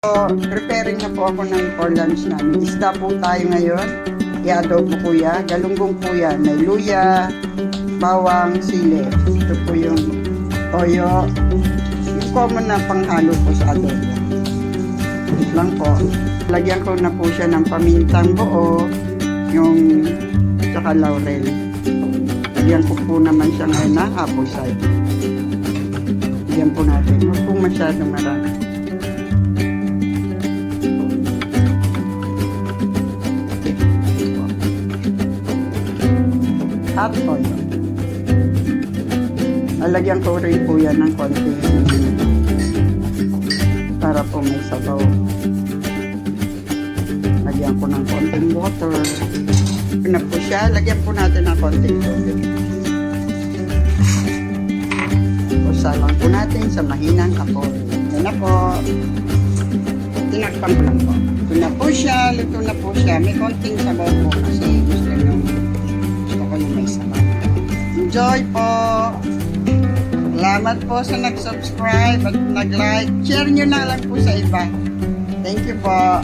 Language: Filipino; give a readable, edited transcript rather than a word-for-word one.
So, preparing na po ako ng for lunch namin. Isda po tayo ngayon. I-adobo po yan. Galunggong po yan. May luya, bawang, sili. Ito po yung toyo. Yung common na panghalo po sa adobo. Ito lang po. Lagyan ko na po siya ng pamintang buo, yung tsaka laurel. Lagyan ko po naman siya ngayon na apple cider. Lagyan po natin. Huwag po masyadong marami. At toyo. Lalagyan ko rin po yan ng konti para po may sabaw. Lagyan ko ng konting water. Na po siya. Lagyan po natin ng konting tubig. Usalan po natin sa mahinang apoy. Yan na po. Tinakpan ko lang po. Ito na po siya. Luto na po siya. May konting sabaw po kasi gusto ko yung may sabaw. Enjoy po! Salamat po sa nag-subscribe at nag-like. Share nyo na lang po sa iba. Thank you po.